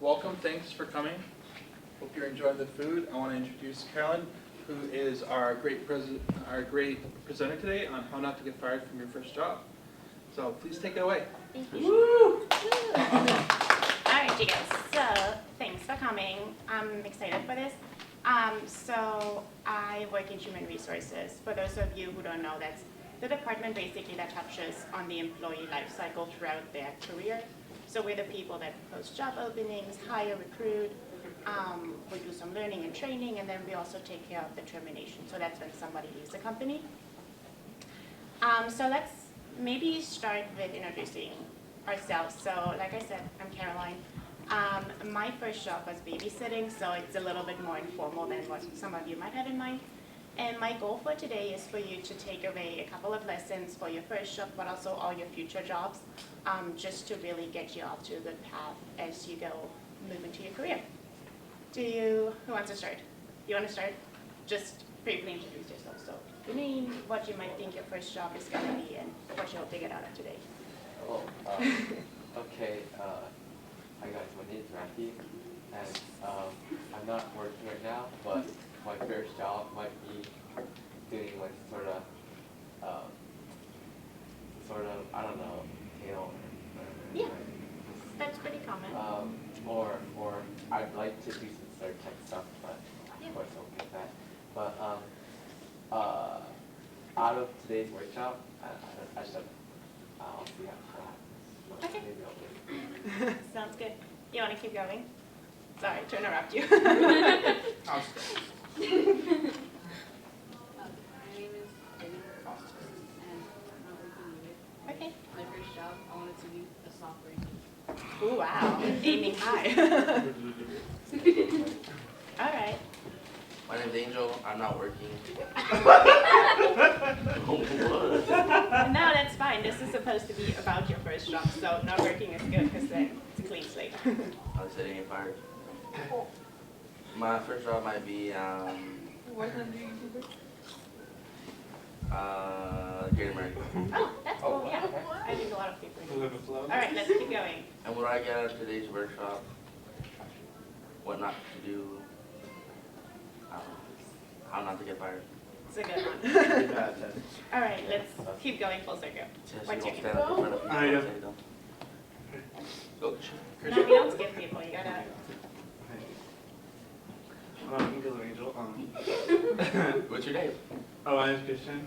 welcome. Thanks for coming. Hope you're enjoying the food. I want to introduce Carolyn, who is our great presenter today on how not to get fired from your first job. So please take it away. Thank you. Woo! All right, you guys. So thanks for coming. I'm excited for this. So I work in human resources. For those of you who don't know, that's the department basically that touches on the employee life cycle throughout their career. So we're the people that post job openings, hire, recruit. We do some learning and training, and then we also take care of the termination. So that's when somebody leaves the company. So let's maybe start with introducing ourselves. So like I said, I'm Caroline. My first job was babysitting, so it's a little bit more informal than what some of you might have in mind. And my goal for today is for you to take away a couple of lessons for your first job, but also all your future jobs, just to really get you off to a good path as you go move into your career. Who wants to start? You want to start? Just briefly introduce yourself. So your name, what you might think your first job is going to be, and what you hope to get out of today. Oh, okay. Hi guys, my name is Matthew, and I'm not working right now, but my first job might be doing like sort of I don't know, tail. Yeah, that's pretty common. Or I'd like to do some sort of tech stuff, but or something like that. But out of today's workshop, I should I'll see how that happens. Okay. Maybe I'll wait. Sounds good. You want to keep going? Sorry to interrupt you. I'll start. My name is David, and I'm not working either. Okay. My first job, I wanted to be a software engineer. Ooh, wow. Aiming high. All right. My name's Angel. I'm not working. No, that's fine. This is supposed to be about your first job, so not working is good because then it's a clean slate. I was sitting fired. My first job might be What kind of YouTuber? Great America. Oh, that's cool. Yeah. I think a lot of people do. All right, let's keep going. And what I get out of today's workshop, what not to do, how not to get fired. It's a good one. All right, let's keep going full circle. Just What's you your don't stand up in front of people and say them. Go. No, we don't skip people. You gotta. Hello, I'm Angel Angel. What's your name? Oh, my name's Christian.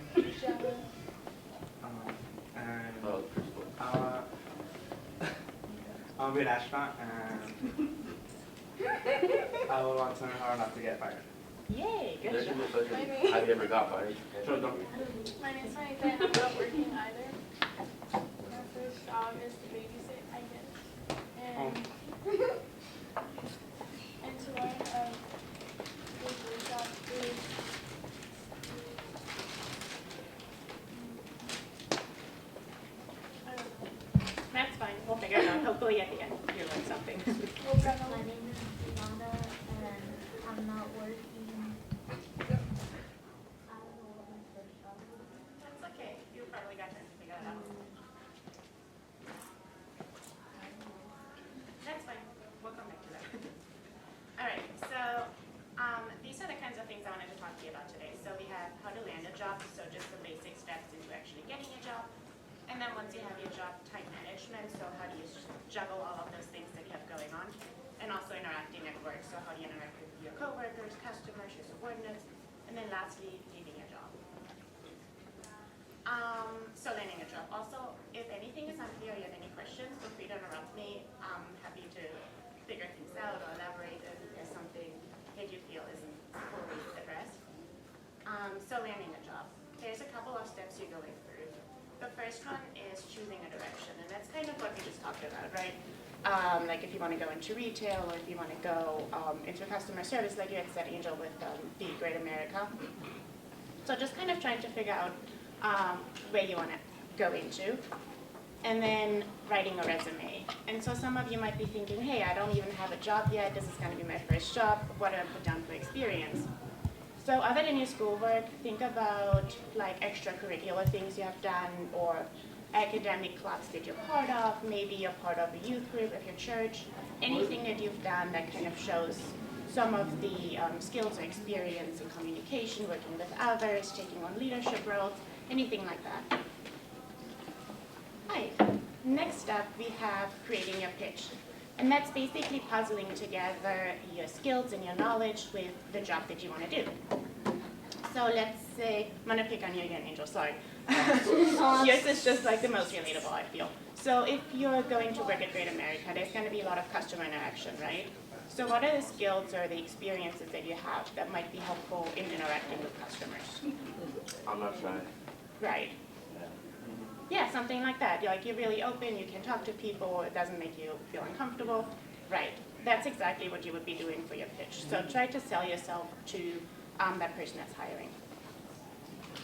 Oh, Crystal. I'll be an astronaut, and I will want to learn how not to get fired. Yay, good There's job. a good question. Have you ever got fired? Sure, don't. My name's Monica and I'm not working either. My first job is to babysit, I guess. And to learn this workshop is I don't know. That's fine. We'll figure it out. Hopefully at the end you learn something. My name is Yolanda and I'm not working. I don't know what my first job is. That's okay. You probably got time to figure it out. That's fine. We'll come back to that. All right. So these are the kinds of things I wanted to talk to you about today. So we have how to land a job. So just the basic steps into actually getting a job. And then once you have your job, time management. So how do you juggle all of those things that you have going on? And also interacting at work. So how do you interact with your coworkers, customers, your subordinates? And then lastly, leaving your job. So landing a job. Also, if anything is unclear or you have any questions, feel free to interrupt me. I'm happy to figure things out or elaborate if there's something that you feel isn't fully addressed. So landing a job. There's a couple of steps you're going through. The first one is choosing a direction, and that's kind of what we just talked about, right? Like if you want to go into retail or if you want to go into customer service, like you had said, Angel, with the Great America. So just kind of trying to figure out where you want to go into, and then writing a resume. And so some of you might be thinking, hey, I don't even have a job yet. This is going to be my first job. What do I put down for experience? So other than your schoolwork, think about like extracurricular things you have done or academic clubs that you're part of, maybe you're part of a youth group of your church, anything that you've done that kind of shows some of the skills or experience in communication, working with others, taking on leadership roles, anything like that. Hi. Next up, we have creating your pitch. And that's basically puzzling together your skills and your knowledge with the job that you want to do. So let's say, I'm going to pick on you again, Angel, sorry. Yours is just like the most relatable, I feel. So if you're going to work at Great America, there's going to be a lot of customer interaction, right? So what are the skills or the experiences that you have that might be helpful in interacting with customers? I'm not shy. Right. Yeah, something like that. You're really open, you can talk to people, it doesn't make you feel uncomfortable. Right. That's exactly what you would be doing for your pitch. So try to sell yourself to that person that's hiring.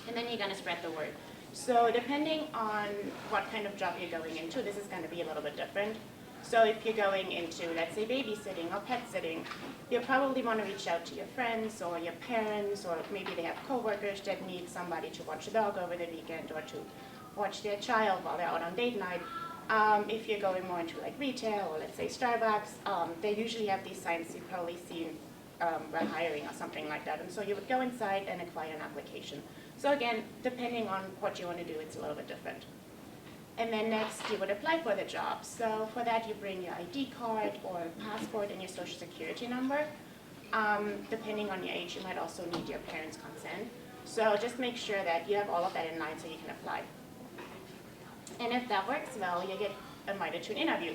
And then you're going to spread the word. So depending on what kind of job you're going into, this is going to be a little bit different. So if you're going into, let's say, babysitting or pet sitting, you'll probably want to reach out to your friends or your parents, or maybe they have coworkers that need somebody to watch the dog over the weekend or to watch their child while they're out on date night. If you're going more into like retail or let's say Starbucks, they usually have these signs you've probably seen while hiring or something like that. And so you would go inside and acquire an application. So again, depending on what you want to do, it's a little bit different. And then next, you would apply for the job. So for that, you bring your ID card or passport and your social security number. Depending on your age, you might also need your parents' consent. So just make sure that you have all of that in line so you can apply. And if that works well, you get invited to an interview.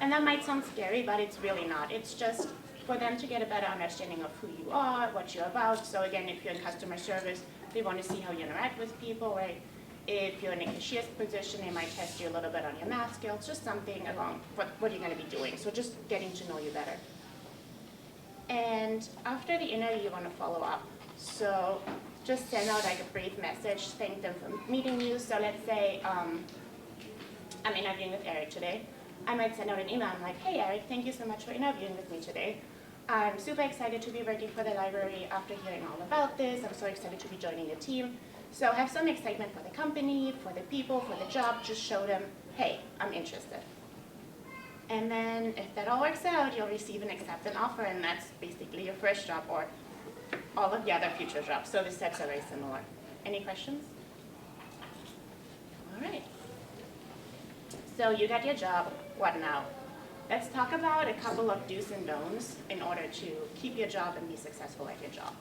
And that might sound scary, but it's really not. It's just for them to get a better understanding of who you are, what you're about. So again, if you're in customer service, they want to see how you interact with people, right? If you're in a cashier's position, they might test you a little bit on your math skills, just something along what you're going to be doing. So just getting to know you better. And after the interview, you want to follow up. So just send out like a brief message, thank them for meeting you. So let's say I'm interviewing with Eric today. I might send out an email. I'm like, hey Eric, thank you so much for interviewing with me today. I'm super excited to be working for the library after hearing all about this. I'm so excited to be joining the team. So have some excitement for the company, for the people, for the job. Just show them, hey, I'm interested. And then if that all works out, you'll receive and accept an offer, and that's basically your first job or all of the other future jobs. So the steps are very similar. Any questions? All right. So you got your job, what now? Let's talk about a couple of do's and don'ts in order to keep your job and be successful at your job.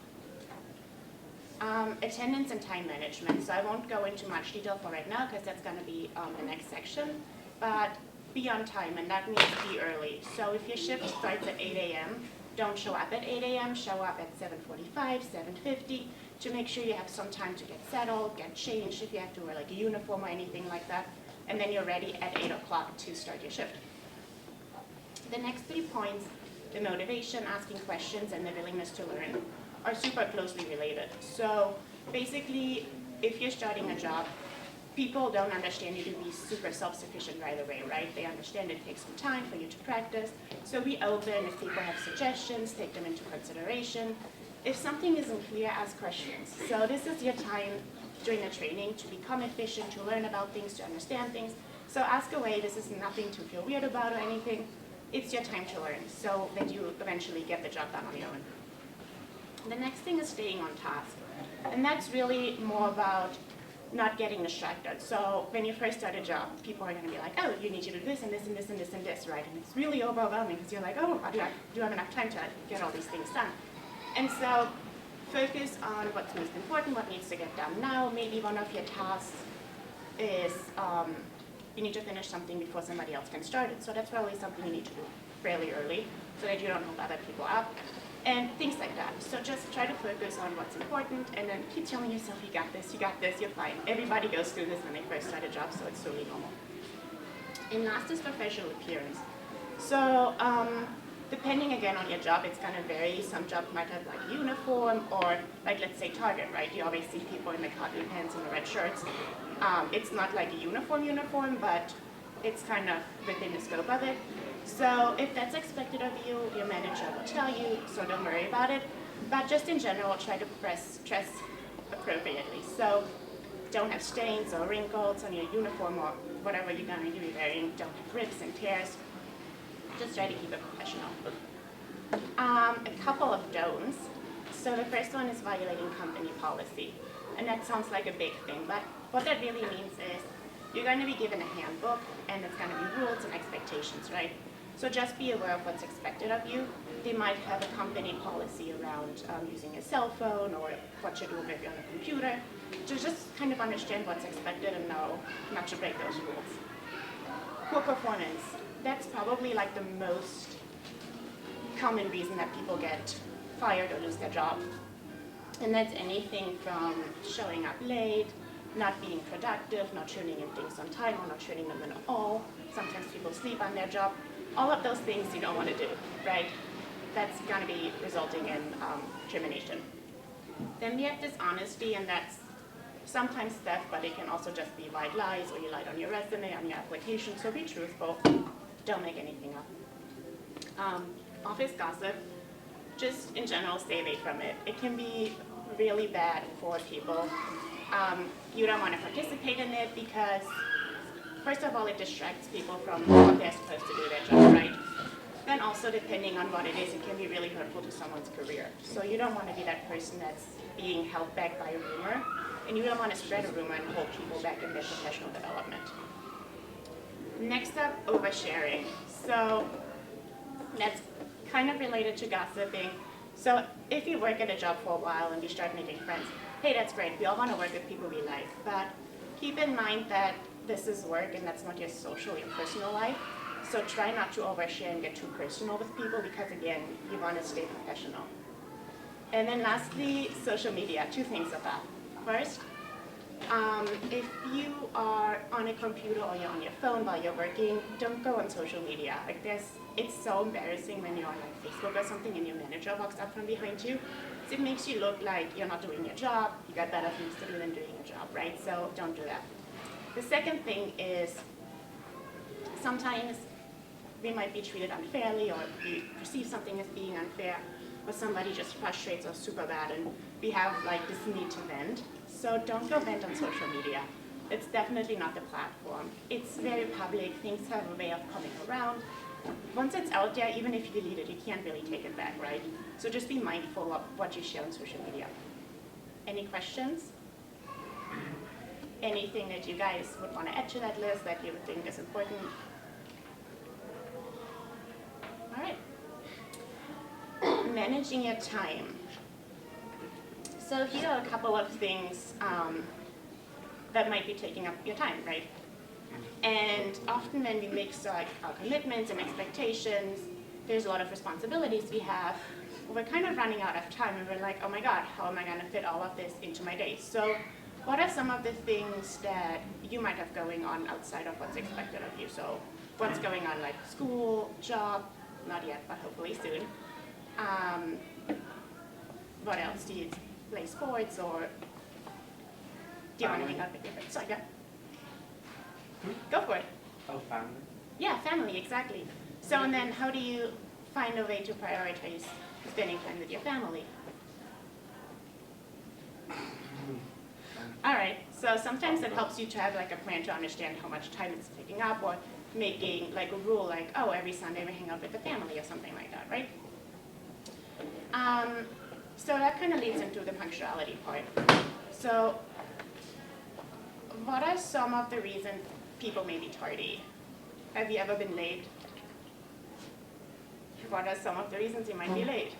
Attendance and time management. So I won't go into much detail for right now because that's going to be the next section. But be on time, and that means be early. So if your shift starts at 8 a.m., don't show up at 8 a.m., show up at 7:45, 7:50 to make sure you have some time to get settled, get changed if you have to wear like a uniform or anything like that. And then you're ready at 8 o'clock to start your shift. The next 3 points, the motivation, asking questions, and the willingness to learn, are super closely related. So basically, if you're starting a job, people don't understand you to be super self-sufficient right away, right? They understand it takes some time for you to practice. So be open. If people have suggestions, take them into consideration. If something isn't clear, ask questions. So this is your time during the training to become efficient, to learn about things, to understand things. So ask away. This is nothing to feel weird about or anything. It's your time to learn so that you eventually get the job done on your own. The next thing is staying on task. And that's really more about not getting distracted. So when you first start a job, people are going to be like, oh, you need to do this and this and this and this and this, right? And it's really overwhelming because you're like, oh, do I have enough time to get all these things done? And so focus on what's most important, what needs to get done now. Maybe one of your tasks is you need to finish something before somebody else can start it. So that's probably something you need to do fairly early so that you don't hold other people up. And things like that. So just try to focus on what's important and then keep telling yourself, you got this, you're fine. Everybody goes through this when they first start a job, so it's totally normal. And last is professional appearance. So depending again on your job, it's going to vary. Some jobs might have like a uniform or like let's say Target, right? You always see people in the khaki pants and the red shirts. It's not like a uniform, but it's kind of within the scope of it. So if that's expected of you, your manager will tell you, so don't worry about it. But just in general, try to dress appropriately. So don't have stains or wrinkles on your uniform or whatever you're going to be wearing, don't have rips and tears. Just try to keep it professional. A couple of don'ts. So the first one is violating company policy. And that sounds like a big thing, but what that really means is you're going to be given a handbook and there's going to be rules and expectations, right? So just be aware of what's expected of you. They might have a company policy around using a cell phone or what you do if you're on a computer. So just kind of understand what's expected and know not to break those rules. Poor performance. That's probably like the most common reason that people get fired or lose their job. And that's anything from showing up late, not being productive, not turning in things on time or not turning them in at all. Sometimes people sleep on their job. All of those things you don't want to do, right? That's going to be resulting in termination. Then we have dishonesty, and that's sometimes theft, but it can also just be white lies, or you lied on your resume, on your application. So be truthful. Don't make anything up. Office gossip, just in general, stay away from it. It can be really bad for people. You don't want to participate in it because, first of all, it distracts people from what they're supposed to do their job, right? Then also, depending on what it is, it can be really hurtful to someone's career. So you don't want to be that person that's being held back by a rumor, and you don't want to spread a rumor and hold people back in their professional development. Next up, oversharing. So that's kind of related to gossiping. So if you work at a job for a while and you start making friends, hey, that's great. We all want to work with people we like, but keep in mind that this is work and that's not your social, your personal life. So try not to overshare and get too personal with people because, again, you want to stay professional. And then lastly, social media. Two things of that. First, if you are on a computer or you're on your phone while you're working, don't go on social media. Like it's so embarrassing when you're on like Facebook or something and your manager walks up from behind you. So it makes you look like you're not doing your job. You got better things to do than doing your job, right? So don't do that. The second thing is sometimes we might be treated unfairly or we perceive something as being unfair, or somebody just frustrates us super bad and we have like this need to vent. So don't go vent on social media. It's definitely not the platform. It's very public. Things have a way of coming around. Once it's out there, even if you delete it, you can't really take it back, right? So just be mindful of what you share on social media. Any questions? Anything that you guys would want to add to that list that you would think is important? All right. Managing your time. So here are a couple of things that might be taking up your time, right? And often when we make like our commitments and expectations, there's a lot of responsibilities we have. We're kind of running out of time and we're like, oh my God, how am I going to fit all of this into my day? So what are some of the things that you might have going on outside of what's expected of you? So what's going on, like school, job, not yet, but hopefully soon. What else? Do you play sports or do you want to hang out with your friends? Sorry, yeah. Go for it. Oh, family. Yeah, family, exactly. So and then how do you find a way to prioritize spending time with your family? All right, so sometimes it helps you to have like a plan to understand how much time it's taking up, or making like a rule like, oh, every Sunday we hang out with the family or something like that, right? So that kind of leads into the punctuality part. So what are some of the reasons people may be tardy? Have you ever been late? What are some of the reasons you might be late?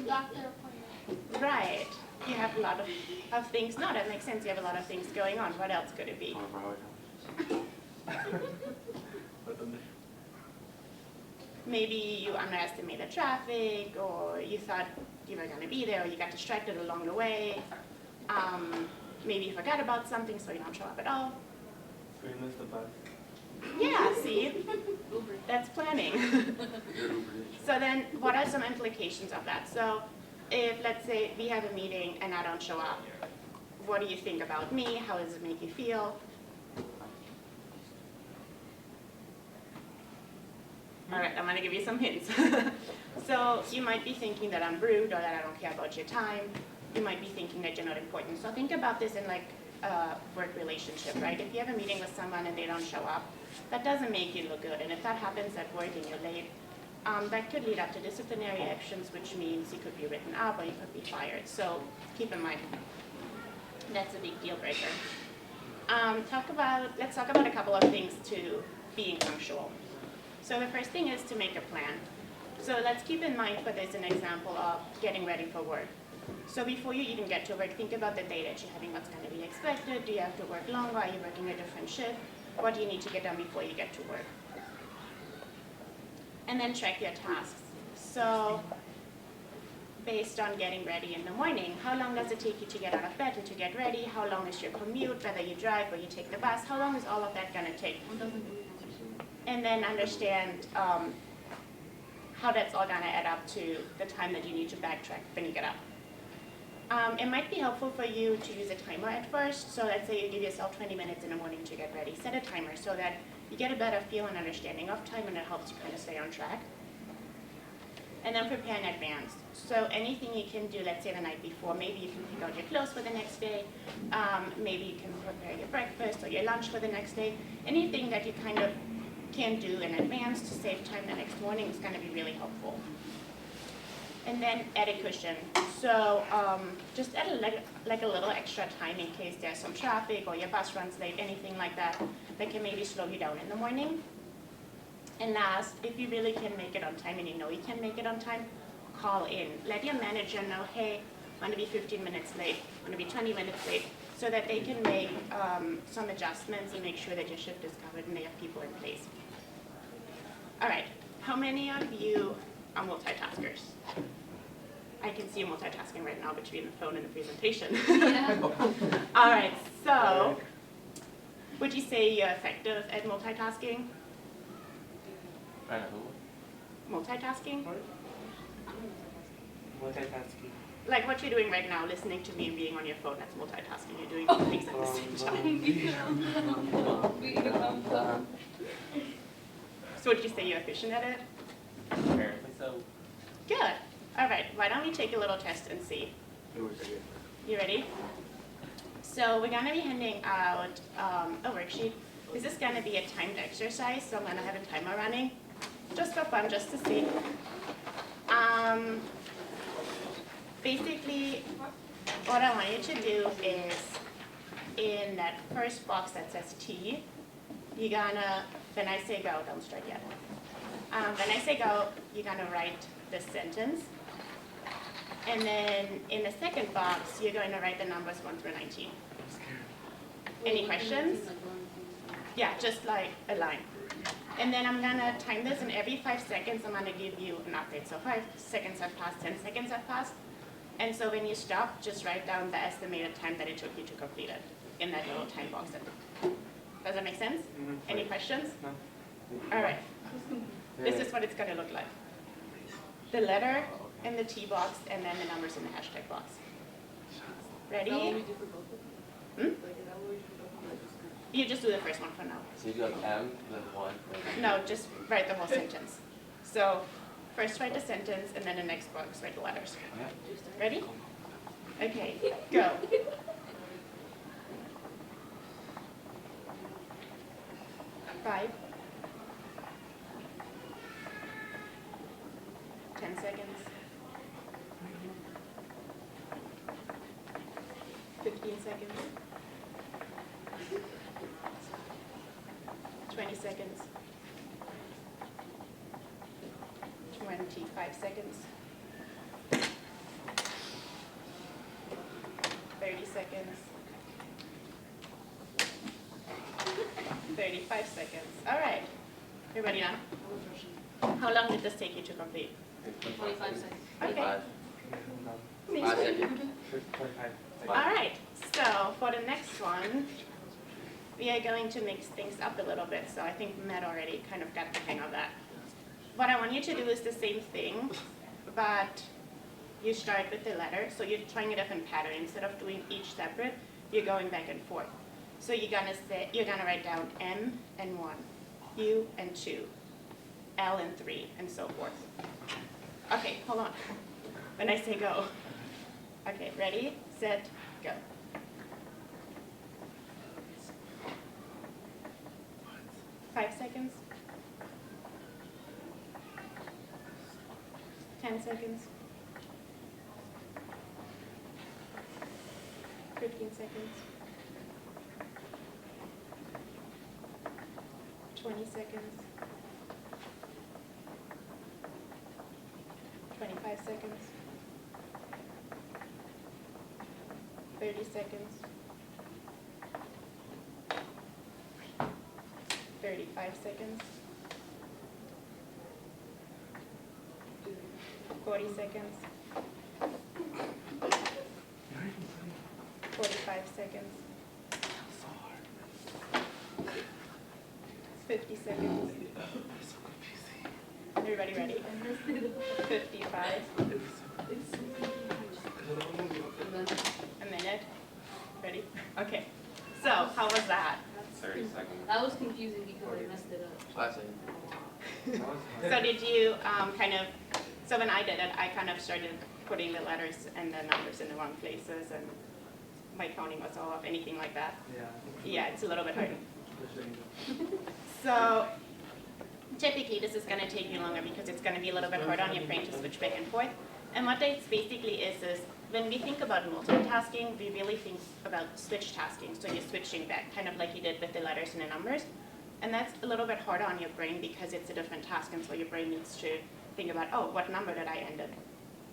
Doctor appointment. Right. You have a lot of things. No, that makes sense. You have a lot of things going on. What else could it be? Maybe you underestimated traffic, or you thought you were going to be there, or you got distracted along the way. Maybe you forgot about something, so you don't show up at all. We missed the bus. Yeah, see? That's planning. So then, what are some implications of that? So if, let's say, we have a meeting and I don't show up, what do you think about me? How does it make you feel? All right, I'm going to give you some hints. So you might be thinking that I'm rude or that I don't care about your time. You might be thinking that you're not important. So think about this in like a work relationship, right? If you have a meeting with someone and they don't show up, that doesn't make you look good. And if that happens at work and you're late, that could lead up to disciplinary actions, which means you could be written up or you could be fired. So keep in mind, that's a big deal breaker. Let's talk about a couple of things to being punctual. So the first thing is to make a plan. So let's keep in mind for this an example of getting ready for work. So before you even get to work, think about the day that you're having, what's going to be expected. Do you have to work longer? Are you working a different shift? What do you need to get done before you get to work? And then track your tasks. So based on getting ready in the morning, how long does it take you to get out of bed and to get ready? How long is your commute, whether you drive or you take the bus? How long is all of that going to take? And then understand how that's all going to add up to the time that you need to backtrack when you get up. It might be helpful for you to use a timer at first. So let's say you give yourself 20 minutes in the morning to get ready. Set a timer so that you get a better feel and understanding of time, and it helps you kind of stay on track. And then prepare in advance. So anything you can do, let's say the night before, maybe you can pick out your clothes for the next day. Maybe you can prepare your breakfast or your lunch for the next day. Anything that you kind of can do in advance to save time the next morning is going to be really helpful. And then add a cushion. So just add like a little extra time in case there's some traffic or your bus runs late, anything like that, that can maybe slow you down in the morning. And last, if you really can make it on time and you know you can make it on time, call in. Let your manager know, hey, I'm going to be 15 minutes late, I'm going to be 20 minutes late, so that they can make some adjustments and make sure that your shift is covered and they have people in place. All right, how many of you are multitaskers? I can see you multitasking right now between the phone and the presentation. Yeah. All right, so would you say you're effective at multitasking? Multitasking? Multitasking. Like what you're doing right now, listening to me and being on your phone, that's multitasking. You're doing two things at the same time. So would you say you're efficient at it? Apparently so. Good. All right, why don't we take a little test and see? You ready? So we're going to be handing out a worksheet. This is going to be a timed exercise, so I'm going to have a timer running, just for fun, just to see. Basically, what I want you to do is, in that first box that says T, you're gonna, when I say go, don't start yet. When I say go, you're gonna write the sentence. And then in the second box, you're going to write the numbers 1 through 19. Any questions? Yeah, just like a line. And then I'm gonna time this, and every 5 seconds, I'm gonna give you an update. So 5 seconds have passed, 10 seconds have passed. And so when you stop, just write down the estimated time that it took you to complete it in that little time box. Does that make sense? Mm-hmm. Any questions? No. All right. This is what it's gonna look like. The letter in the T box, and then the numbers in the hashtag box. Ready? Is that what we do for both of them? Hmm? Like, is that what we do for both of them? You just do the first one for now. So you do like M, then 1, then No, just write the whole sentence. So first write the sentence, and then the next box write the letters. Ready? Okay, go. Five. 10 seconds. 15 seconds. 20 seconds. 25 seconds. 30 seconds. 35 seconds. All right. You ready now? How long did this take you to complete? 25 seconds. Okay. 5 Thanks. seconds. 25. All right. So for the next one, we are going to mix things up a little bit. So I think Matt already kind of got the hang of that. What I want you to do is the same thing, but you start with the letter. So you're trying a different pattern. Instead of doing each separate, you're going back and forth. So you're gonna write down M and 1, U and 2, L and 3, and so forth. Okay, hold on. When I say go. Okay, ready, set, go. 5 seconds. 10 seconds. 15 seconds. 20 seconds. 25 seconds. 30 seconds. 35 seconds. 40 seconds. 45 seconds. 50 seconds. Everybody ready? 55. A minute. Ready? Okay. So, how was that? 30 seconds. That was confusing because I messed it up. 5 seconds. So did you so when I did it, I kind of started putting the letters and the numbers in the wrong places, and my counting was all off, anything like that? Yeah. Yeah, it's a little bit hard. Just saying. So typically this is going to take you longer because it's going to be a little bit hard on your brain to switch back and forth. And what that basically is when we think about multitasking, we really think about switch tasking. So you're switching back, kind of like you did with the letters and the numbers. And that's a little bit harder on your brain because it's a different task, and so your brain needs to think about, oh, what number did I end at?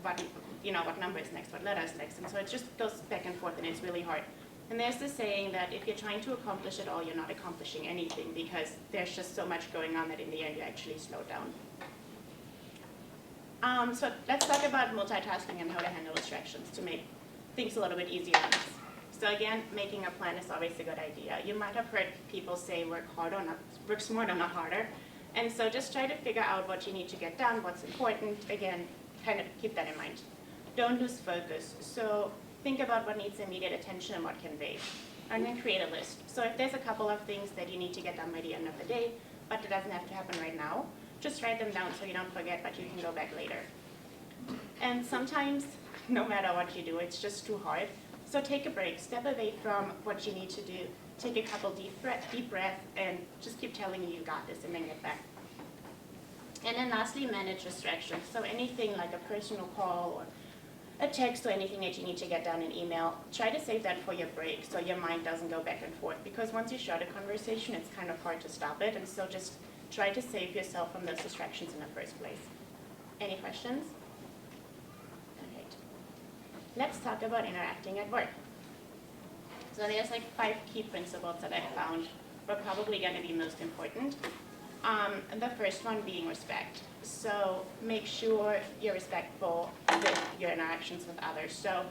What number is next, what letter is next? And so it just goes back and forth, and it's really hard. And there's this saying that if you're trying to accomplish it all, you're not accomplishing anything because there's just so much going on that in the end you actually slow down. So let's talk about multitasking and how to handle distractions to make things a little bit easier on us. So again, making a plan is always a good idea. You might have heard people say work smarter, not harder. And so just try to figure out what you need to get done, what's important. Again, kind of keep that in mind. Don't lose focus. So think about what needs immediate attention and what can wait. And then create a list. So if there's a couple of things that you need to get done by the end of the day, but it doesn't have to happen right now, just write them down so you don't forget, but you can go back later. And sometimes, no matter what you do, it's just too hard. So take a break, step away from what you need to do, take a couple deep breaths, and just keep telling you got this, and then get back. And then lastly, manage distractions. So anything like a personal call or a text or anything that you need to get done in email, try to save that for your break so your mind doesn't go back and forth. Because once you start a conversation, it's kind of hard to stop it, and so just try to save yourself from those distractions in the first place. Any questions? All right. Let's talk about interacting at work. So there's like 5 key principles that I found were probably going to be most important. And the first one being respect. So make sure you're respectful with your interactions with others. So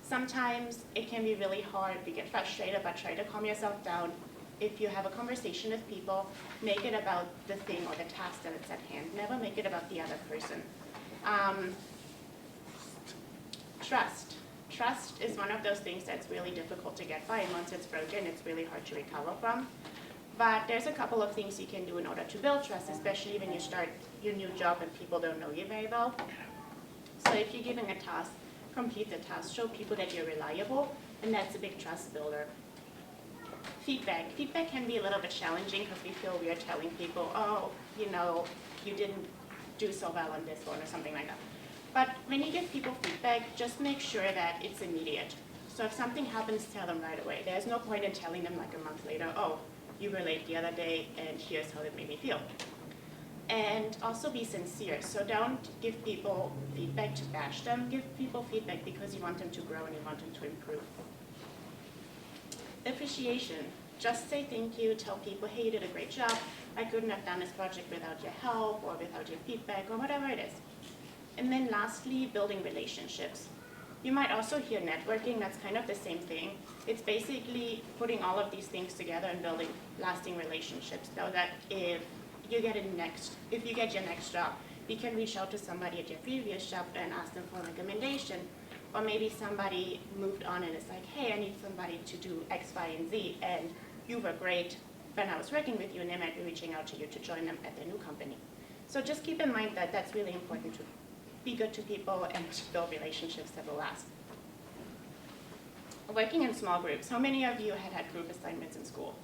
sometimes it can be really hard, you get frustrated, but try to calm yourself down. If you have a conversation with people, make it about the thing or the task that it's at hand. Never make it about the other person. Trust. Trust is one of those things that's really difficult to get by, and once it's broken, it's really hard to recover from. But there's a couple of things you can do in order to build trust, especially when you start your new job and people don't know you very well. So if you're giving a task, complete the task. Show people that you're reliable, and that's a big trust builder. Feedback. Feedback can be a little bit challenging because we feel we are telling people, oh, you didn't do so well on this one or something like that. But when you give people feedback, just make sure that it's immediate. So if something happens, tell them right away. There's no point in telling them like a month later, oh, you were late the other day and here's how it made me feel. And also be sincere. So don't give people feedback to bash them. Give people feedback because you want them to grow and you want them to improve. Appreciation. Just say thank you, tell people, hey, you did a great job. I couldn't have done this project without your help or without your feedback or whatever it is. And then lastly, building relationships. You might also hear networking, that's kind of the same thing. It's basically putting all of these things together and building lasting relationships so that if you get your next job, you can reach out to somebody at your previous job and ask them for a recommendation. Or maybe somebody moved on and it's like, hey, I need somebody to do X, Y, and Z, and you were great when I was working with you, and they might be reaching out to you to join them at their new company. So just keep in mind that that's really important to be good to people and to build relationships that will last. Working in small groups. How many of you had group assignments in school?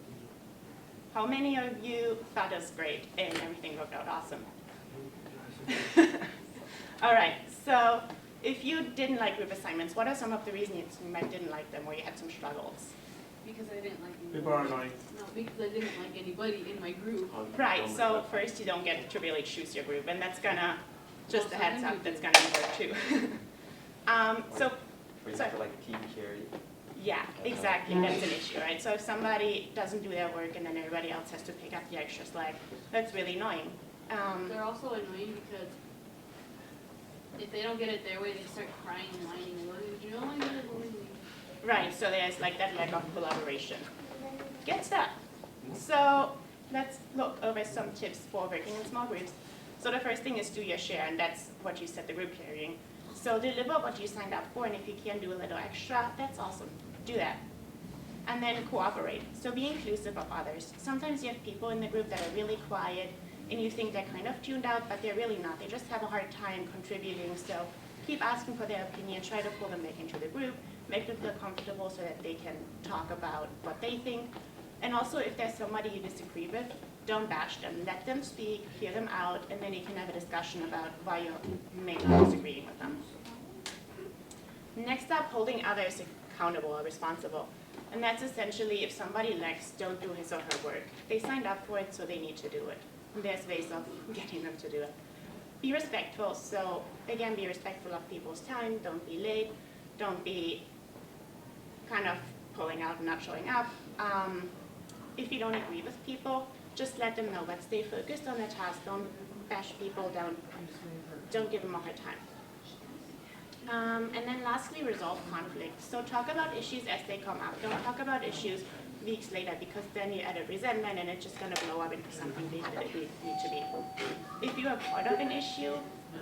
How many of you thought it was great and everything worked out awesome? All right, so if you didn't like group assignments, what are some of the reasons you might didn't like them or you had some struggles? Because I didn't like anybody. People are annoying. No, because I didn't like anybody in my group. Right, so first you don't get to really choose your group, and that's gonna, just a Well, heads up, sometimes that's you gonna work too. So, Or you sorry. have to like team carry. yeah, exactly, that's an issue, right? So if somebody doesn't do their work and then everybody else has to pick up the extra slack, that's really annoying. They're also annoying because if they don't get it their way, they start crying and whining. Well, you know, I did it willingly. Right, so there's like that lack of collaboration. Gets that. So let's look over some tips for working in small groups. So the first thing is do your share, and that's what you said the group carrying. So deliver what you signed up for, and if you can do a little extra, that's awesome. Do that. And then cooperate. So be inclusive of others. Sometimes you have people in the group that are really quiet, and you think they're kind of tuned out, but they're really not. They just have a hard time contributing. So keep asking for their opinion, try to pull them back into the group, make them feel comfortable so that they can talk about what they think. And also, if there's somebody you disagree with, don't bash them. Let them speak, hear them out, and then you can have a discussion about why you may not disagreeing with them. Next up, holding others accountable or responsible. And that's essentially if somebody lacks, don't do his or her work. They signed up for it, so they need to do it. And there's ways of getting them to do it. Be respectful. So again, be respectful of people's time. Don't be late. Don't be kind of pulling out and not showing up. If you don't agree with people, just let them know, but stay focused on the task. Don't bash people down. Don't give them a hard time. And then lastly, resolve conflict. So talk about issues as they come up. Don't talk about issues weeks later, because then you add a resentment and it's just going to blow up into something bigger than it need to be. If you are part of an issue,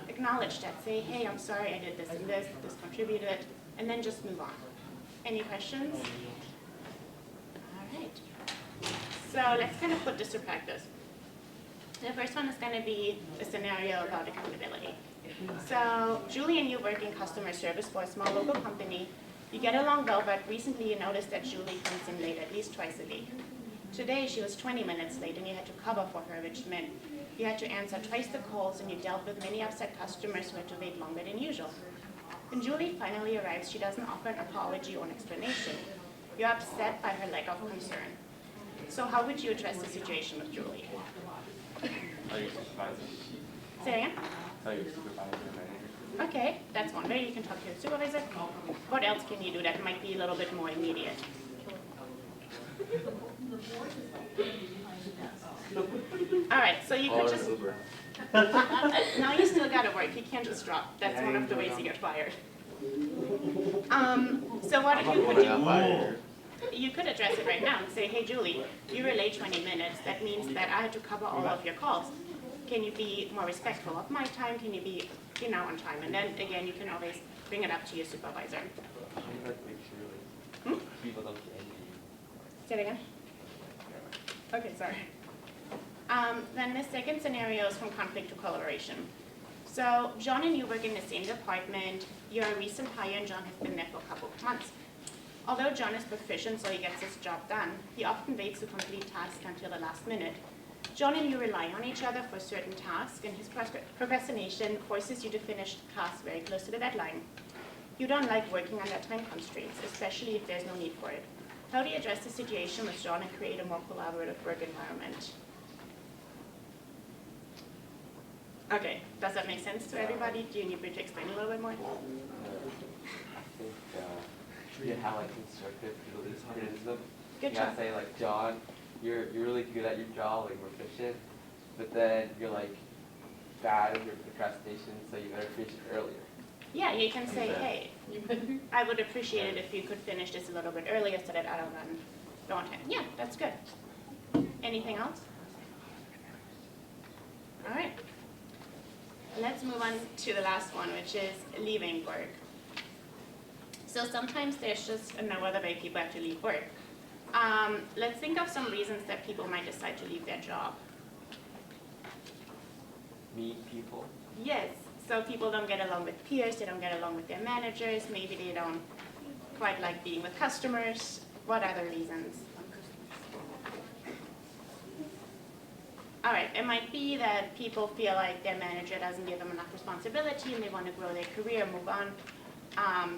acknowledge that. Say, hey, I'm sorry I did this and this contributed, and then just move on. Any questions? All right. So let's kind of put this to practice. The first one is going to be a scenario about accountability. So Julie and you work in customer service for a small local company. You get along well, but recently you noticed that Julie comes in late at least twice a week. Today she was 20 minutes late and you had to cover for her, which meant you had to answer twice the calls and you dealt with many upset customers who had to wait longer than usual. When Julie finally arrives, she doesn't offer an apology or an explanation. You're upset by her lack of concern. So how would you address the situation with Julie? Tell your supervisor. Say again? Tell your supervisor or manager. Okay, that's one way. You can talk to your supervisor. What else can you do that might be a little bit more immediate? All right, so you could just... Now you still gotta work. You can't just drop. That's one of the ways you get fired. So what you could do... You could address it right now and say, hey, Julie, you were late 20 minutes. That means that I had to cover all of your calls. Can you be more respectful of my time? Can you be, on time? And then, again, you can always bring it up to your supervisor. You have to make sure like, people don't get angry. Say it again. Okay, sorry. Then the second scenario is from conflict to collaboration. So John and you work in the same department. You're a recent hire and John has been there for a couple of months. Although John is proficient, so he gets his job done, he often waits to complete tasks until the last minute. John and you rely on each other for certain tasks, and his procrastination forces you to finish tasks very close to the deadline. You don't like working under time constraints, especially if there's no need for it. How do you address the situation with John and create a more collaborative work environment? Okay, does that make sense to everybody? Do you need me to explain a little bit more? I think you have like constructive criticism. Good You gotta job. say like, John, you're really good at your job, like we're efficient, but then you're like bad at your procrastination, so you better finish it earlier. Yeah, you can say, hey, I would appreciate it if you could finish this a little bit earlier so that I don't run low on time. Yeah, that's good. Anything else? All right. Let's move on to the last one, which is leaving work. So sometimes there's just no other way people have to leave work. Let's think of some reasons that people might decide to leave their job. Meet people. Yes, so people don't get along with peers, they don't get along with their managers, maybe they don't quite like being with customers. What other reasons? All right, it might be that people feel like their manager doesn't give them enough responsibility and they want to grow their career, move on.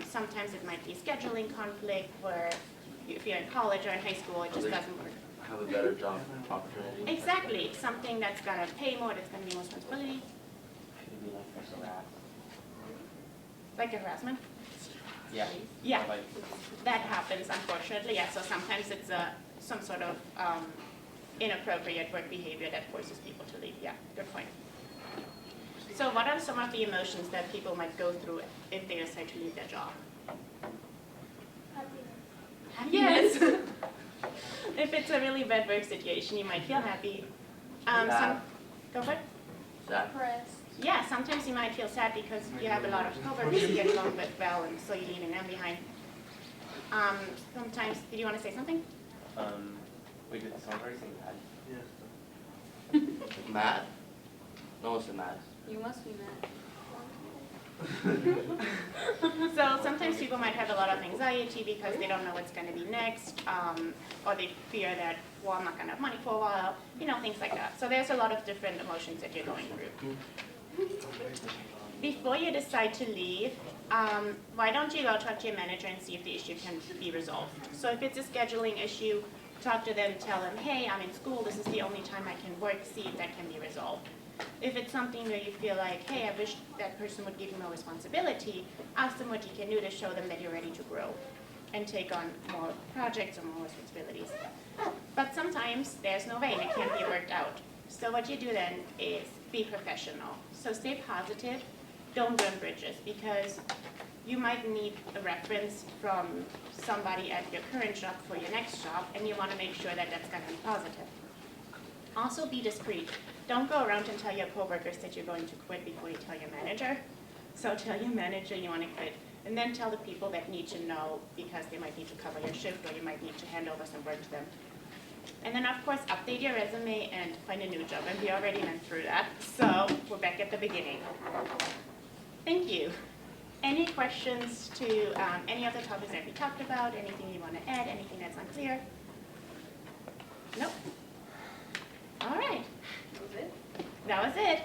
Sometimes it might be scheduling conflict where if you're in college or in high school, it just doesn't work. Have a better job opportunity. Exactly, something that's gonna pay more, that's gonna be more responsibility, Maybe like harass. like harassment. Yeah. Yeah, Like, that happens unfortunately, yeah, so sometimes it's some sort of inappropriate work behavior that forces people to leave, yeah, good point. So what are some of the emotions that people might go through if they decide to leave their job? Happiness. Yes. If it's a really bad work situation, you might feel happy. Go for it. Sad. Depressed. Yeah, sometimes you might feel sad because you have a lot of coworkers you get along with well, and so you're leaving them behind. Sometimes, did you want to say something? wait, did someone already say that? Mad? No one said mad. You must be mad. So sometimes people might have a lot of anxiety because they don't know what's going to be next, or they fear that, well, I'm not going to have money for a while, you know, things like that. So there's a lot of different emotions that you're going through. Before you decide to leave, why don't you go talk to your manager and see if the issue can be resolved. So if it's a scheduling issue, talk to them, tell them, hey, I'm in school, this is the only time I can work, see if that can be resolved. If it's something where you feel like, hey, I wish that person would give you more responsibility, ask them what you can do to show them that you're ready to grow and take on more projects or more responsibilities. But sometimes there's no way and it can't be worked out. So what you do then is be professional. So stay positive, don't burn bridges, because you might need a reference from somebody at your current job for your next job, and you want to make sure that that's going to be positive. Also be discreet. Don't go around and tell your coworkers that you're going to quit before you tell your manager. So tell your manager you want to quit, and then tell the people that need to know because they might need to cover your shift or you might need to hand over some work to them. And then of course update your resume and find a new job, and we already went through that. So we're back at the beginning. Thank you. Any questions to any of the topics that we talked about? Anything you want to add? Anything that's unclear? Nope. All right. That was it? That was it.